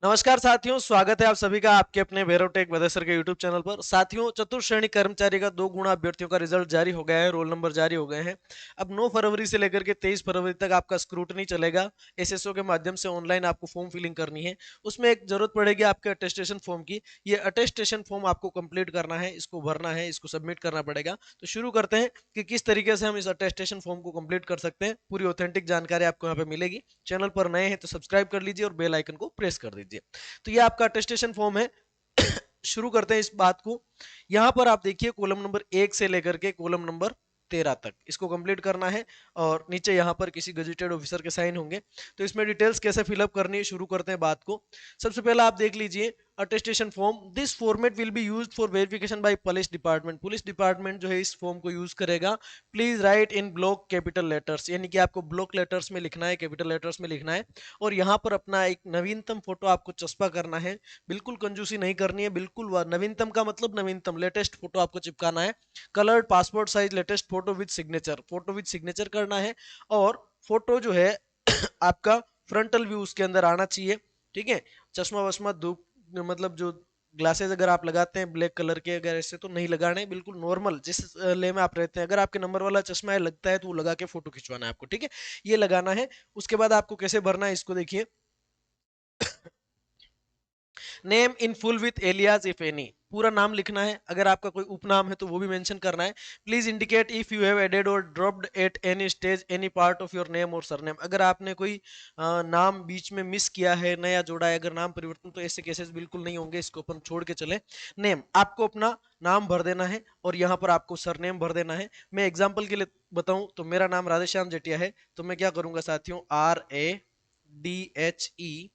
नमस्कार साथियों, स्वागत है आप सभी का आपके अपने वेरोटेक वेदसर के यूट्यूब चैनल पर। साथियों, चतुर्थ श्रेणी कर्मचारी का 2 गुणा अभ्यर्थियों का रिजल्ट जारी हो गया है, रोल नंबर जारी हो गए हैं। अब 9 फरवरी से लेकर के 23 फरवरी तक आपका स्क्रूटनी चलेगा। एसएसओ के माध्यम से ऑनलाइन आपको फॉर्म फिलिंग करनी है। उसमें एक जरूरत पड़ेगी आपके अटेस्टेशन फॉर्म की। ये अटेस्टेशन फॉर्म आपको कंप्लीट करना है, इसको भरना है, इसको सबमिट करना पड़ेगा। तो शुरू करते हैं कि किस तरीके से हम इस अटेस्टेशन फॉर्म को कंप्लीट कर सकते हैं। पूरी ऑथेंटिक जानकारी आपको यहाँ पे मिलेगी। चैनल पर नए हैं तो सब्सक्राइब कर लीजिए और बेल आइकन को प्रेस कर दीजिए। तो ये आपका अटेस्टेशन फॉर्म है। शुरू करते हैं इस बात को। यहां पर आप देखिए कॉलम नंबर 1 से लेकर के कॉलम नंबर 13 तक इसको कंप्लीट करना है और नीचे यहां पर किसी गजेटेड ऑफिसर के साइन होंगे। तो इसमें डिटेल्स कैसे फिलअप करनी है, शुरू करते हैं बात को। सबसे पहला आप देख लीजिए attestation form. This format will be used for verification bye police department. Police department जो है इस फॉर्म को यूज करेगा। Please right in block capital letters, यानी कि आपको ब्लॉक लेटर्स में लिखना है, कैपिटल लेटर्स में लिखना है। और यहाँ पर अपना एक नवीनतम फोटो आपको चस्पा करना है। बिल्कुल कंजूसी नहीं करनी है, बिल्कुल नवीनतम का मतलब नवीनतम लेटेस्ट फोटो आपको चिपकाना है। Coloured passport size latest photo with signature, photo with signature करना है। और फोटो जो है आपका फ्रंटल व्यू उसके अंदर आना चाहिए। ठीक है, चश्मा वश्मा धूप मतलब जो ग्लासेस अगर आप लगाते हैं ब्लैक कलर के, अगर ऐसे तो नहीं लगाने, बिल्कुल नॉर्मल जिस ले में आप रहते हैं। अगर आपके नंबर वाला चश्मा है लगता है तो वो लगा के फोटो खिंचवाना है आपको। ठीक है, ये लगाना है। उसके बाद आपको कैसे भरना है इसको देखिए। Name in full with alias if any, पूरा नाम लिखना है। अगर आपका कोई उपनाम है तो वो भी मेंशन करना है। Please indicate if you have added और dropped at any stage any part of your name और सरनेम। अगर आपने कोई नाम बीच में मिस किया है, नया जोड़ा है, अगर नाम परिवर्तन, तो ऐसे केसेस बिल्कुल नहीं होंगे, इसको अपन छोड़ के चले। नेम, आपको अपना नाम भर देना है और यहाँ पर आपको सरनेम भर देना है। मैं एग्जाम्पल के लिए बताऊं तो मेरा नाम राधेश्याम जेटिया है, तो मैं क्या करूंगा साथियों, RADHESHYAM।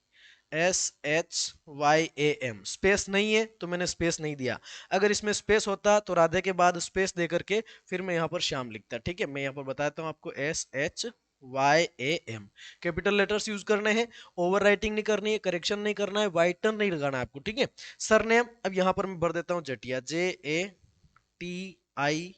स्पेस नहीं है तो मैंने स्पेस नहीं दिया। अगर इसमें स्पेस होता तो राधे के बाद स्पेस दे करके फिर मैं यहाँ पर श्याम लिखता। ठीक है, मैं यहाँ पर बताता हूँ आपको, SHYAM। कैपिटल लेटर्स यूज करने हैं, ओवर राइटिंग नहीं करनी है, करेक्शन नहीं करना है, वाइटन नहीं लगाना है आपको। ठीक है, सरनेम अब यहाँ पर मैं भर देता हूँ जटिया, JATIYA,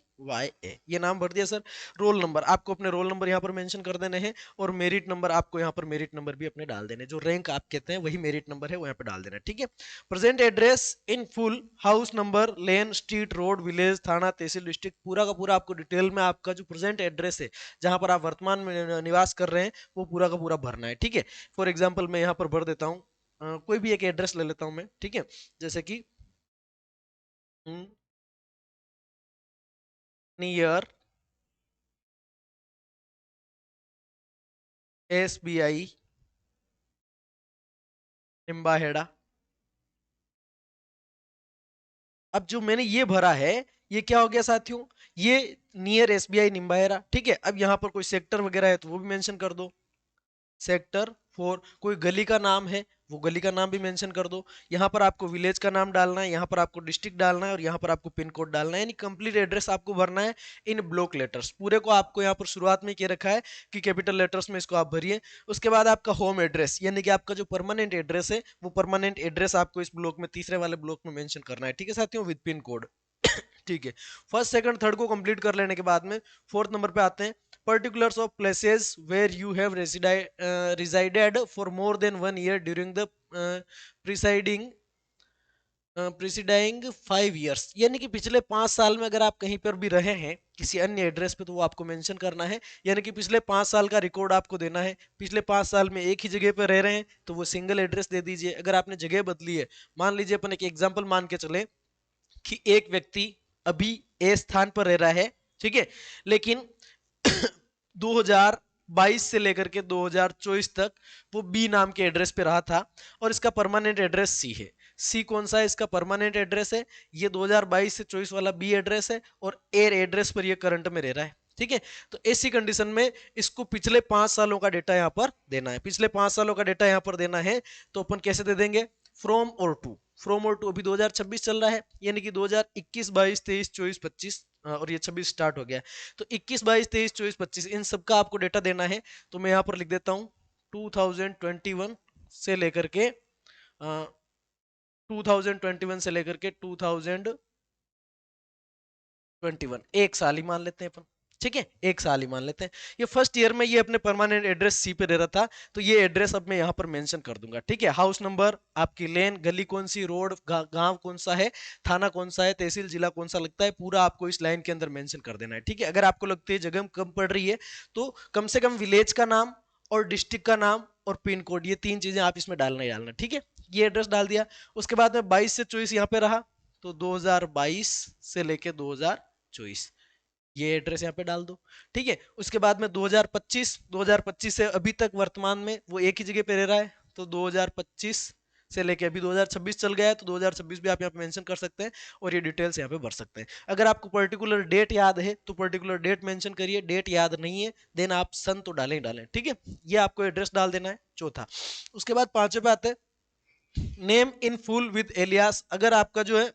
ये नाम भर दिया सर। रोल नंबर, आपको अपने रोल नंबर यहाँ पर मेंशन कर देने हैं। और मेरिट नंबर, आपको यहाँ पर मेरिट नंबर भी अपने डाल देने, जो रैंक आप कहते हैं वही मेरिट नंबर है, वो यहाँ पे डाल देना। ठीक है, present address in full, house number, lane, street, road, village, थाना, तहसील, डिस्ट्रिक्ट, पूरा का पूरा आपको डिटेल में आपका जो प्रेजेंट एड्रेस है, जहां पर आप वर्तमान में निवास कर रहे हैं, वो पूरा का पूरा भरना है। ठीक है, फॉर एग्जाम्पल मैं यहाँ पर भर देता हूँ कोई भी एक एड्रेस ले लेता हूँ मैं। ठीक है, जैसे कि नियर SBI निम्बाहेड़ा। अब जो मैंने ये भरा है, ये क्या हो गया साथियों, ये नियर SBI निम्बाहेड़ा। ठीक है, अब यहाँ पर कोई सेक्टर वगैरह है तो वो भी मेंशन कर दो। सेक्टर 4, कोई गली का नाम है वो गली का नाम भी मेंशन कर दो। यहाँ पर आपको विलेज का नाम डालना है, यहाँ पर आपको डिस्ट्रिक्ट डालना है और यहाँ पर आपको पिन कोड डालना है, यानी कंप्लीट एड्रेस आपको भरना है इन ब्लॉक लेटर्स। पूरे को आपको यहाँ पर शुरुआत में क्या रखा है कि कैपिटल लेटर्स में इसको आप भरिए। उसके बाद आपका होम एड्रेस, यानी कि आपका जो परमानेंट एड्रेस है, वो परमानेंट एड्रेस आपको इस ब्लॉक में, तीसरे वाले ब्लॉक में मेंशन करना है। ठीक है साथियों, विद पिन कोड। ठीक है, फर्स्ट सेकंड थर्ड को कंप्लीट कर लेने के बाद में फोर्थ नंबर पे आते हैं। Particulars of places where you have resided for more than 1 year during the presiding preceding 5 years, यानी कि पिछले 5 साल में अगर आप कहीं पर भी रहे हैं किसी अन्य एड्रेस पे, तो वो आपको मेंशन करना है। यानी कि पिछले 5 साल का रिकॉर्ड आपको देना है। पिछले 5 साल में एक ही जगह पर रह रहे हैं तो वो सिंगल एड्रेस दे दीजिए। अगर आपने जगह बदली है, मान लीजिए अपन एक एग्जाम्पल मान के चले कि एक व्यक्ति अभी ए स्थान पर रह रहा है, ठीक है, लेकिन 2022 से लेकर के 2024 तक वो बी नाम के एड्रेस पे रहा था और इसका परमानेंट एड्रेस सी है। सी कौन सा है, इसका परमानेंट एड्रेस है, ये 2022 से 24 वाला बी एड्रेस है और एयर एड्रेस पर ये करंट में रह रहा है। ठीक है, तो ऐसी कंडीशन में इसको पिछले 5 सालों का डेटा यहाँ पर देना है। पिछले 5 सालों का डेटा यहाँ पर देना है तो अपन कैसे दे देंगे, फ्रॉम और टू। फ्रॉम और टू, अभी 2026 चल रहा है, यानी कि 2021 22 23 24 25 और ये 26 स्टार्ट हो गया। तो 21 22 23 24 25 इन सब का आपको डेटा देना है। तो मैं यहाँ पर लिख देता हूँ 2021 से लेकर के 2021 से लेकर के 2021, एक साल ही मान लेते हैं अपन। ठीक है, 1 साल ही मान लेते हैं। ये फर्स्ट ईयर में ये अपने परमानेंट एड्रेस सी पे दे रहा था, तो ये एड्रेस अब मैं यहाँ पर मेंशन कर दूंगा। ठीक है, हाउस नंबर, आपकी लेन, गली कौन सी, रोड, गांव कौन सा है, थाना कौन सा है, तहसील जिला कौन सा लगता है, पूरा आपको इस लाइन के अंदर मेंशन कर देना है। ठीक है, अगर आपको लगती है जगह कम पड़ रही है तो कम से कम विलेज का नाम और डिस्ट्रिक्ट का नाम और पिन कोड, ये 3 चीजें आप इसमें डालना ही डालना। ठीक है, ये एड्रेस डाल दिया। उसके बाद में 22 से 24 यहाँ पे रहा, तो 2022 से लेके 2024 ये एड्रेस यहाँ पे डाल दो। ठीक है, उसके बाद में 2025 से अभी तक वर्तमान में वो एक ही जगह पे रह रहा है, तो 2025 से लेके अभी 2026 चल गया है, तो 2026 भी आप यहाँ पे मेंशन कर सकते हैं और ये डिटेल्स यहाँ पे भर सकते हैं। अगर आपको पर्टिकुलर डेट याद है तो पर्टिकुलर डेट मेंशन करिए, डेट याद नहीं है देन आप सन तो डालें ही डालें। ठीक है, ये आपको एड्रेस डाल देना है, चौथा। उसके बाद पांचवे पे आते हैं name in full with alias. अगर आपका जो है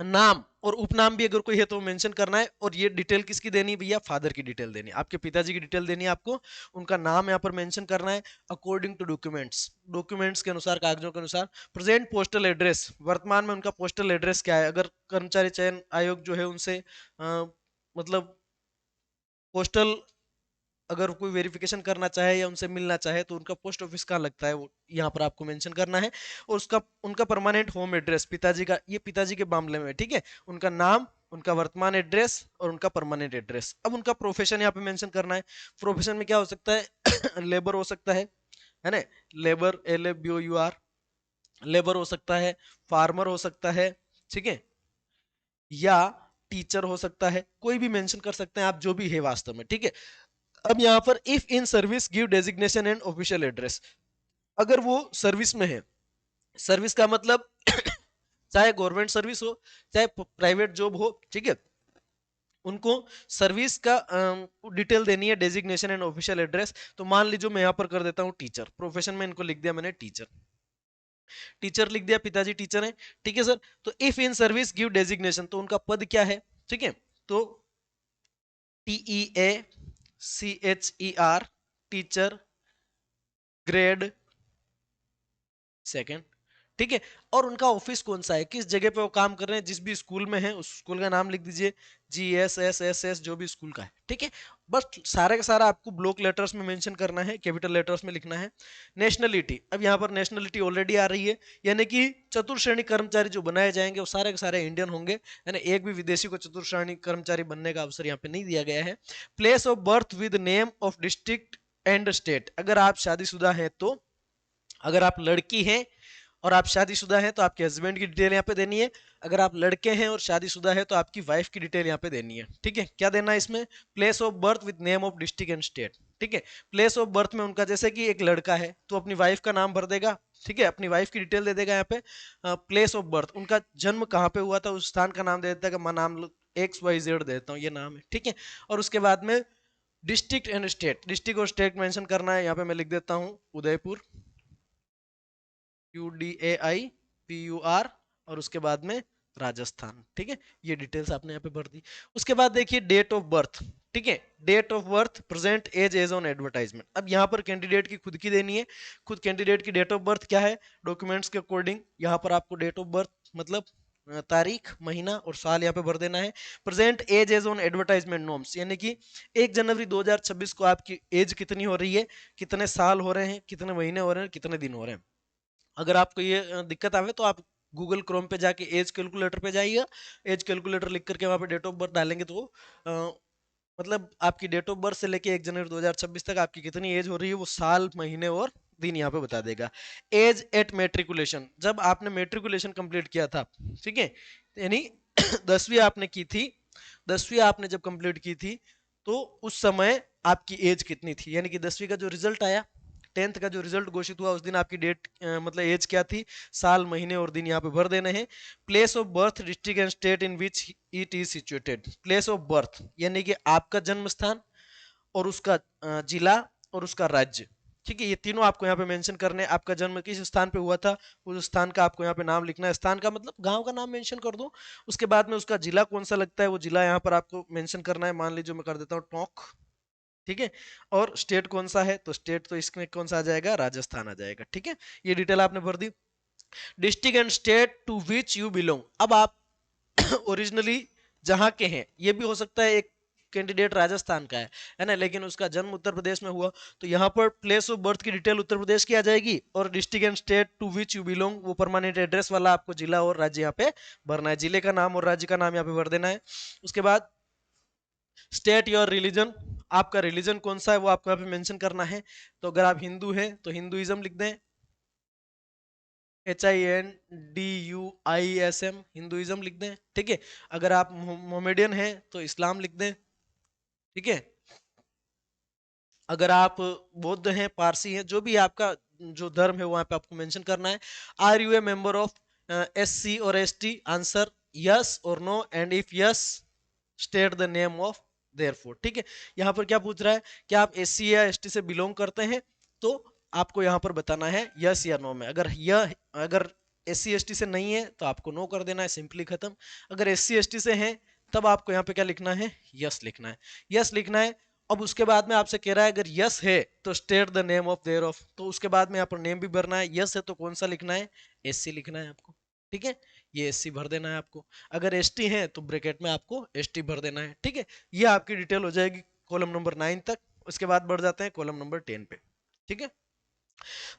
नाम और उपनाम भी अगर कोई है तो मेंशन करना है। और ये डिटेल किसकी देनी है भैया, फादर की डिटेल देनी है, आपके पिताजी की डिटेल देनी है आपको, उनका नाम यहाँ पर मेंशन करना है अकॉर्डिंग टू डॉक्यूमेंट्स, डॉक्यूमेंट्स के अनुसार, कागजों के अनुसार। प्रेजेंट पोस्टल एड्रेस, वर्तमान में उनका पोस्टल एड्रेस क्या है। अगर कर्मचारी चयन आयोग जो है उनसे मतलब पोस्टल अगर कोई वेरिफिकेशन करना चाहे या उनसे मिलना चाहे तो उनका पोस्ट ऑफिस कहाँ लगता है वो यहाँ पर आपको मेंशन करना है। और उसका उनका परमानेंट होम एड्रेस पिताजी का, ये पिताजी के मामले में। ठीक है, उनका नाम, उनका वर्तमान एड्रेस और उनका परमानेंट एड्रेस। अब उनका प्रोफेशन यहाँ पे मेंशन करना है। प्रोफेशन में क्या हो सकता है लेबर हो सकता है ना, लेबर, LABOUR, लेबर हो सकता है, फार्मर हो सकता है, ठीक है, या टीचर हो सकता है, कोई भी मेंशन कर सकते हैं आप जो भी है वास्तव में। ठीक है, अब यहाँ पर if in service give designation and official address. अगर वो सर्विस में है, सर्विस का मतलब चाहे गवर्नमेंट सर्विस हो चाहे प्राइवेट जॉब हो, ठीक है, उनको सर्विस का डिटेल देनी है, डेजिग्नेशन एंड ऑफिशियल एड्रेस। तो मान लीजिए मैं यहाँ पर कर देता हूँ टीचर, प्रोफेशन में इनको लिख दिया मैंने टीचर, टीचर लिख दिया, पिताजी टीचर है। ठीक है सर, तो if in service give designation, तो उनका पद क्या है। ठीक है, तो TEACHER, टीचर, ग्रेड सेकंड। ठीक है, और उनका ऑफिस कौन सा है, किस जगह पे वो काम कर रहे हैं, जिस भी स्कूल में है उस स्कूल का नाम लिख दीजिए, GSSSS जो भी स्कूल का है। ठीक है, बस सारे का सारा आपको ब्लॉक लेटर्स में मेंशन करना है, कैपिटल लेटर्स में लिखना है। नेशनलिटी, अब यहाँ पर नेशनलिटी ऑलरेडी आ रही है, यानी कि चतुर्श्रेणी कर्मचारी जो बनाए जाएंगे वो सारे के सारे इंडियन होंगे, यानी एक भी विदेशी को चतुर्श्रेणी कर्मचारी बनने का अवसर यहाँ पे नहीं दिया गया है। Place of birth with name of district and state, अगर आप शादीशुदा हैं तो, अगर आप लड़की हैं और आप शादीशुदा हैं तो आपके हस्बैंड की डिटेल यहाँ पे देनी है। अगर आप लड़के हैं और शादीशुदा है तो आपकी वाइफ की डिटेल यहाँ पे देनी है। ठीक है, क्या देना है इसमें, place of birth with name of district and state. ठीक है, प्लेस ऑफ बर्थ में उनका, जैसे कि एक लड़का है तो अपनी वाइफ का नाम भर देगा। ठीक है, अपनी वाइफ की डिटेल दे देगा यहाँ पे। प्लेस ऑफ बर्थ, उनका जन्म कहाँ पे हुआ था उस स्थान का नाम दे देता है कि मैं नाम XYZ देता हूँ, ये नाम है। ठीक है, और उसके बाद में डिस्ट्रिक्ट एंड स्टेट, डिस्ट्रिक्ट और स्टेट मेंशन करना है। यहाँ पे मैं लिख देता हूँ उदयपुर, UDAIPUR, और उसके बाद में राजस्थान। ठीक है, ये डिटेल्स आपने यहाँ पे भर दी। उसके बाद देखिए डेट ऑफ बर्थ। ठीक है, date of birth, present age age on advertisement. अब यहाँ पर कैंडिडेट की खुद की देनी है, खुद कैंडिडेट की डेट ऑफ बर्थ क्या है, डॉक्यूमेंट्स के अकॉर्डिंग यहाँ पर आपको डेट ऑफ बर्थ मतलब तारीख, महीना और साल यहाँ पे भर देना है। Present age age on advertisement norms, यानी कि 1 जनवरी 2026 को आपकी एज कितनी हो रही है, कितने साल हो रहे हैं, कितने महीने हो रहे हैं, कितने दिन हो रहे हैं। अगर आपको ये दिक्कत आवे तो आप गूगल क्रोम पे जाके एज कैलकुलेटर पे जाइएगा, एज कैलकुलेटर लिख करके वहाँ पे डेट ऑफ बर्थ डालेंगे तो मतलब आपकी डेट ऑफ बर्थ से लेके 1 जनवरी 2026 तक आपकी कितनी एज हो रही है वो साल, महीने और दिन यहाँ पे बता देगा। एज एट मेट्रिकुलेशन, जब आपने मेट्रिकुलेशन कंप्लीट किया था, ठीक है, यानी 10वीं आपने की थी, 10वीं आपने जब कंप्लीट की थी तो उस समय आपकी एज कितनी थी, यानी कि 10वीं का जो रिजल्ट आया, 10th का जो रिजल्ट घोषित हुआ उस दिन आपकी डेट मतलब एज क्या थी, साल, महीने और दिन यहाँ पे भर देने हैं। Place of birth, district and state in which it is situated. Place of birth यानी कि आपका जन्म स्थान और उसका जिला और उसका राज्य। ठीक है, ये तीनों आपको यहाँ पे मेंशन करने हैं। आपका जन्म किस स्थान पे हुआ था उस स्थान का आपको यहाँ पे नाम लिखना है, स्थान का मतलब गांव का नाम मेंशन कर दो। उसके बाद में उसका जिला कौन सा लगता है वो जिला यहाँ पर आपको मेंशन करना है, मान लीजिए मैं कर देता हूँ टोंक। ठीक है, और स्टेट कौन सा है तो स्टेट तो इसमें कौन सा आ जाएगा, राजस्थान आ जाएगा। ठीक है, ये डिटेल आपने भर दी। District and state to which you belong, अब आप ओरिजिनली जहां के हैं, ये भी हो सकता है एक कैंडिडेट राजस्थान का है ना, लेकिन उसका जन्म उत्तर प्रदेश में हुआ, तो यहाँ पर प्लेस ऑफ बर्थ की डिटेल उत्तर प्रदेश की आ जाएगी, और district and state to which you belong, वो परमानेंट एड्रेस वाला आपको जिला और राज्य यहाँ पे भरना है, जिले का नाम और राज्य का नाम यहाँ पे भर देना है। उसके बाद स्टेट योर रिलीजन, आपका रिलीजन कौन सा है वो आपको यहाँ पे मेंशन करना है। तो अगर आप हिंदू हैं तो हिंदुइज्म लिख दें, HINDUISM, हिंदुइज्म लिख दें, ठीक है। अगर आप मोमेडियन हैं तो इस्लाम लिख दें, ठीक है। अगर आप बौद्ध हैं, पारसी हैं, जो भी आपका जो धर्म है वहां पे आपको मेंशन करना है। Are you a member of SC और ST, आंसर यस और no, and if yes state the name of therefore, ठीक है। यहाँ पर क्या पूछ रहा है कि आप SC या ST से बिलोंग करते हैं, तो आपको यहाँ पर बताना है यस या नो में। अगर SC ST से नहीं है तो आपको नो कर देना है, सिंपली खत्म। अगर SC ST से है तब आपको यहाँ पे क्या लिखना है, यस लिखना है, यस लिखना है। अब उसके बाद में आपसे कह रहा है अगर यस है तो state the name of their of, तो उसके बाद में यहाँ पर नेम भी भरना है। यस है तो कौन सा लिखना है, SC लिखना है आपको, ठीक है। ये SC भर देना है आपको। अगर ST है तो ब्रैकेट में आपको ST भर देना है, ठीक है। ये आपकी डिटेल हो जाएगी कॉलम नंबर 9 तक। उसके बाद बढ़ जाते हैं कॉलम नंबर 10 पे, ठीक है।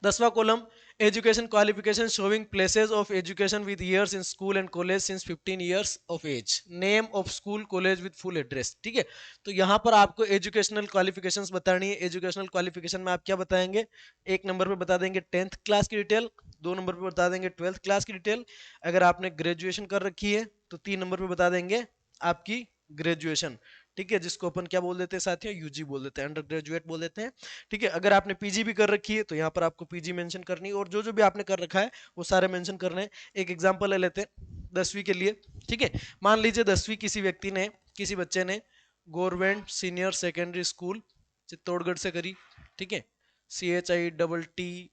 10वां column, education qualification showing places of education with years in school and college since 15 years of age, name of school college with full address, ठीक है। तो यहाँ पर आपको एजुकेशनल क्वालिफिकेशंस बतानी है। एजुकेशनल क्वालिफिकेशन में आप क्या बताएंगे, 1 नंबर पे बता देंगे 10th क्लास की डिटेल, 2 नंबर पे बता देंगे 12th क्लास की डिटेल। अगर आपने ग्रेजुएशन कर रखी है तो 3 नंबर पे बता देंगे आपकी ग्रेजुएशन, ठीक है, जिसको अपन क्या बोल देते हैं साथियों, UG बोल देते हैं, अंडर ग्रेजुएट बोल देते हैं, ठीक है। अगर आपने PG भी कर रखी है तो यहाँ पर आपको PG मेंशन करनी है, और जो जो भी आपने कर रखा है वो सारे मेंशन करने हैं। एक एग्जांपल ले लेते हैं 10वीं के लिए, ठीक है। मान लीजिए 10वीं किसी व्यक्ति ने, किसी बच्चे ने government senior secondary school Chittorgarh से करी, ठीक है। CHITTORG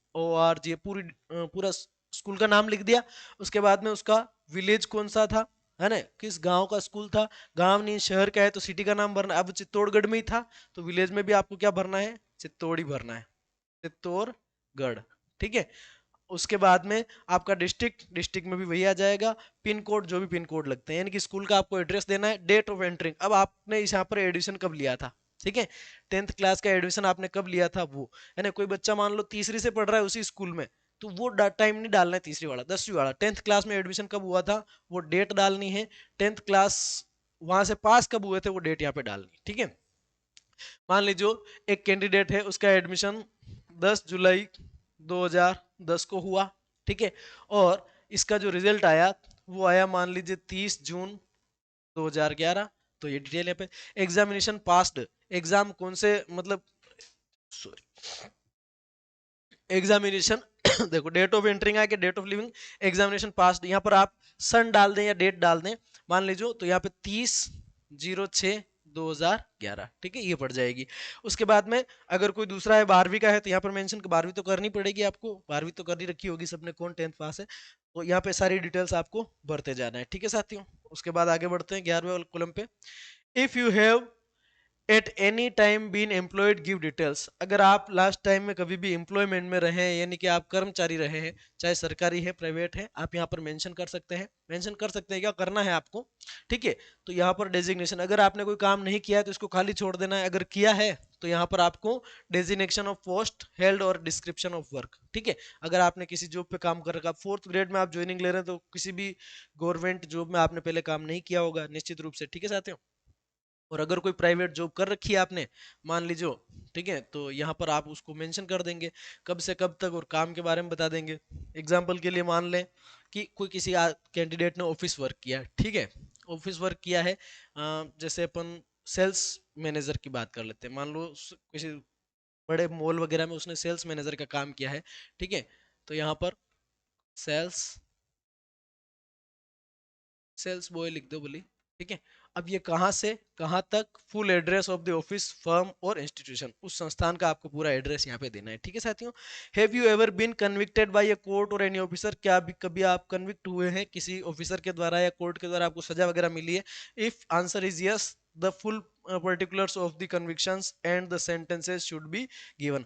पूरा स्कूल का नाम लिख दिया। उसके बाद में उसका विलेज कौन सा था, है ना, किस गांव का स्कूल था, गांव नहीं शहर का है तो सिटी का नाम भरना। अब चित्तौड़गढ़ में ही था तो विलेज में भी आपको क्या भरना है, चित्तौड़ ही भरना है, चित्तौड़गढ़, ठीक है। उसके बाद में आपका डिस्ट्रिक्ट में भी वही आ जाएगा। पिन कोड, जो भी पिन कोड लगते हैं, यानी कि स्कूल का आपको एड्रेस देना है। डेट ऑफ एंट्रिंग, अब आपने इस यहाँ पर एडमिशन कब लिया था, ठीक है, 10th क्लास का एडमिशन आपने कब लिया था वो, है ना। कोई बच्चा मान लो तीसरी से पढ़ रहा है उसी स्कूल में, तो वो टाइम नहीं डालना है तीसरी वाला, 10वीं वाला। 10th क्लास में एडमिशन कब हुआ था वो डेट डालनी है। 10th क्लास वहां से पास कब हुए थे वो डेट यहाँ पे डालनी, ठीक है। मान लीजिए एक कैंडिडेट है, उसका एडमिशन 10 जुलाई 2010 को हुआ, ठीक है, और इसका जो रिजल्ट आया वो आया मान लीजिए 30 जून 2011। तो ये डिटेल है पे। एग्जामिनेशन पास्ड, एग्जाम कौन से मतलब, सॉरी, एग्जामिनेशन देखो डेट ऑफ एंट्रिंग है कि date of leaving, examination passed, यहाँ पर आप सन डाल दें या डेट डाल दें, मान लीजिए तो यहाँ पे 30/06/2011, ठीक है, ये पड़ जाएगी। उसके बाद में अगर कोई दूसरा है 12वीं का है तो यहाँ पर मेंशन 12वीं तो करनी पड़ेगी आपको, 12वीं तो करनी रखी होगी सबने, कौन 10th पास है, तो यहाँ पे सारी डिटेल्स आपको भरते जाना है, ठीक है साथियों। उसके बाद आगे बढ़ते हैं 11वें कॉलम पे। If you have at any time been employed give details, अगर आप लास्ट टाइम में कभी भी एम्प्लॉयमेंट में रहे हैं, यानी कि आप कर्मचारी रहे हैं, चाहे सरकारी है प्राइवेट है, आप यहाँ पर मेंशन कर सकते हैं। मेंशन कर सकते हैं, क्या करना है आपको, ठीक है। तो यहाँ पर डेजिग्नेशन, अगर आपने कोई काम नहीं किया है तो इसको खाली छोड़ देना है, अगर किया है तो यहाँ पर आपको डेजिग्नेशन ऑफ पोस्ट हेल्ड और डिस्क्रिप्शन ऑफ वर्क, ठीक है। अगर आपने किसी जॉब पे काम कर रखा, 4th ग्रेड में आप ज्वाइनिंग ले रहे हैं तो किसी भी गवर्नमेंट जॉब में आपने पहले काम नहीं किया होगा निश्चित रूप से, ठीक है साथियों। और अगर कोई प्राइवेट जॉब कर रखी है आपने, मान लीजिए, ठीक है, तो यहाँ पर आप उसको मेंशन कर देंगे कब से कब तक और काम के बारे में बता देंगे। एग्जाम्पल के लिए मान लें कि कोई किसी कैंडिडेट ने ऑफिस वर्क किया है, ठीक है, ऑफिस वर्क किया है, जैसे अपन सेल्स मैनेजर की बात कर लेते हैं, मान लो किसी बड़े मॉल वगैरह में उसने सेल्स मैनेजर का काम किया है, ठीक है। तो यहाँ पर सेल्स सेल्स बॉय लिख दो बोली, ठीक है। अब ये कहाँ से कहाँ तक, full address of the office firm और इंस्टीट्यूशन, उस संस्थान का आपको पूरा एड्रेस यहाँ पे देना है, ठीक है साथियों। Have you ever been convicted by a court और एनी ऑफिसर, क्या अभी कभी आप कन्विक्ट हुए हैं किसी ऑफिसर के द्वारा या कोर्ट के द्वारा, आपको सजा वगैरह मिली है। If answer is yes, the full particulars of the convictions and the sentences should be given।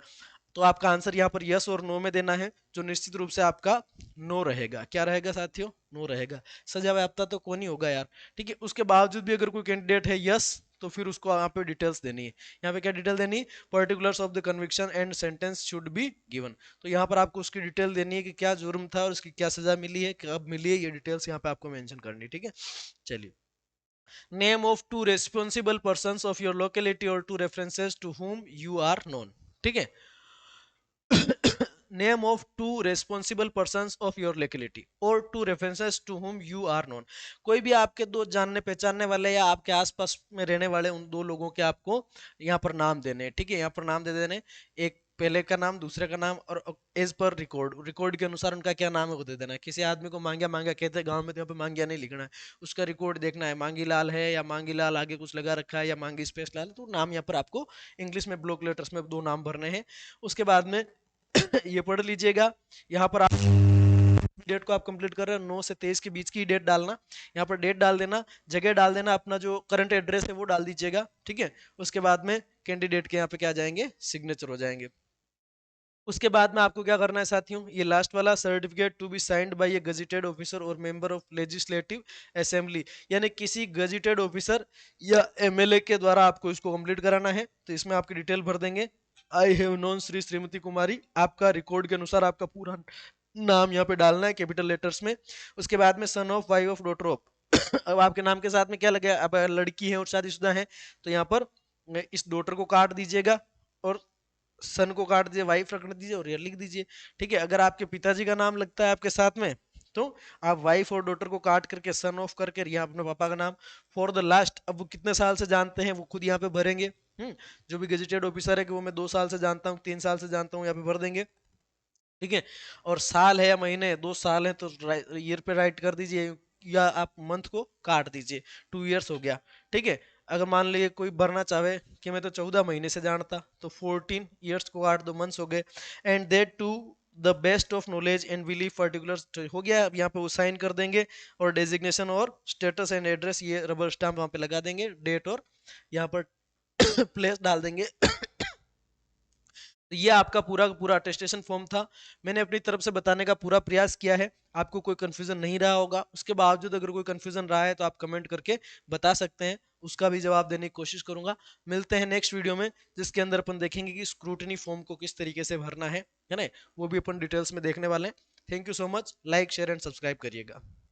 तो आपका आंसर यहाँ पर यस और नो में देना है, जो निश्चित रूप से आपका नो रहेगा। क्या रहेगा साथियों, नो रहेगा। सजा व्याप्ता तो कौन ही होगा यार, ठीक है। उसके बावजूद भी अगर कोई कैंडिडेट है यस, तो फिर उसको यहाँ पे डिटेल्स देनी है। यहाँ पे क्या डिटेल देनी है, particulars of the conviction and sentence should be given. तो यहाँ पर आपको उसकी डिटेल देनी है कि क्या जुर्म था और उसकी क्या सजा मिली है, कब मिली है, ये डिटेल्स यहाँ पे आपको मेंशन करनी है। ठीक है, चलिए। Name of two responsible persons of your locality और two references to whom you are known। ठीक है, name of two responsible persons of your locality और two references to whom you are known। कोई भी आपके दो जानने पहचानने वाले या आपके आसपास में रहने वाले उन दो लोगों के आपको यहाँ पर नाम देने हैं। ठीक है, यहाँ पर नाम दे देने, एक पहले का नाम, दूसरे का नाम, और एज पर रिकॉर्ड के अनुसार उनका क्या नाम है वो दे देना है। किसी आदमी को मांगिया मांगिया कहते हैं गांव में, तो यहाँ पे मांगिया नहीं लिखना है, उसका रिकॉर्ड देखना है, मांगी लाल है या मांगी लाल आगे कुछ लगा रखा है या मांगी स्पेस लाल, तो नाम यहाँ पर आपको इंग्लिश में ब्लॉक लेटर्स में दो नाम भरने हैं। उसके बाद में ये पढ़ लीजिएगा, यहाँ पर आप डेट को आप कंप्लीट कर रहे हो 9 से 23 के बीच की डेट डालना, यहाँ पर डेट डाल देना, जगह डाल देना, अपना जो करंट एड्रेस है वो डाल दीजिएगा। ठीक है, उसके बाद में कैंडिडेट के यहाँ पे क्या जाएंगे, सिग्नेचर हो जाएंगे। उसके बाद में आपको क्या करना है साथियों, ये लास्ट वाला, certificate to be signed by a gazetted officer और मेंबर ऑफ लेजिस्लेटिव असेंबली, यानी किसी गजेटेड ऑफिसर या एमएलए के द्वारा आपको इसको कंप्लीट कराना है। तो इसमें आपकी डिटेल भर देंगे, I have known Shri Shrimati Kumari, आपका रिकॉर्ड के अनुसार आपका पूरा नाम यहाँ पे डालना है कैपिटल लेटर्स में। उसके बाद में son of, wife of, daughter of अब आपके नाम के साथ में क्या लगे, अब लड़की है और शादीशुदा है तो यहाँ पर इस डॉटर को काट दीजिएगा और सन को काट दीजिए, वाइफ रख दीजिए और ये लिख दीजिए। ठीक है, अगर आपके पिताजी का नाम लगता है आपके साथ में तो आप वाइफ और डॉटर को काट करके सन ऑफ करके यहाँ अपने पापा का नाम, फॉर द लास्ट, अब वो कितने साल से जानते हैं वो खुद यहाँ पे भरेंगे। जो भी गेजेटेड ऑफिसर है कि वो मैं 2 साल से जानता हूँ, 3 साल से जानता हूँ, यहाँ पे भर देंगे। ठीक है, और साल है या महीने, 2 साल है तो ईयर पे राइट कर दीजिए, या आप मंथ को काट दीजिए, 2 इयर्स हो गया। ठीक है, अगर मान लीजिए कोई भरना चाहे कि मैं तो 14 महीने से जानता, तो 14 इयर्स को काट दो, मंथ्स हो गए। And that to the best of knowledge and believe particulars हो गया, अब यहाँ पे वो साइन कर देंगे, और डेजिग्नेशन और स्टेटस एंड एड्रेस ये रबर स्टाम्प वहाँ पे लगा देंगे, डेट और यहाँ पर प्लेस डाल देंगे। तो ये आपका पूरा पूरा अटेस्टेशन फॉर्म था। मैंने अपनी तरफ से बताने का पूरा प्रयास किया है, आपको कोई कंफ्यूजन नहीं रहा होगा। उसके बावजूद अगर कोई कंफ्यूजन रहा है तो आप कमेंट करके बता सकते हैं, उसका भी जवाब देने की कोशिश करूंगा। मिलते हैं नेक्स्ट वीडियो में, जिसके अंदर अपन देखेंगे कि स्क्रूटनी फॉर्म को किस तरीके से भरना है ना, वो भी अपन डिटेल्स में देखने वाले हैं। Thank you so much, like share and subscribe करिएगा।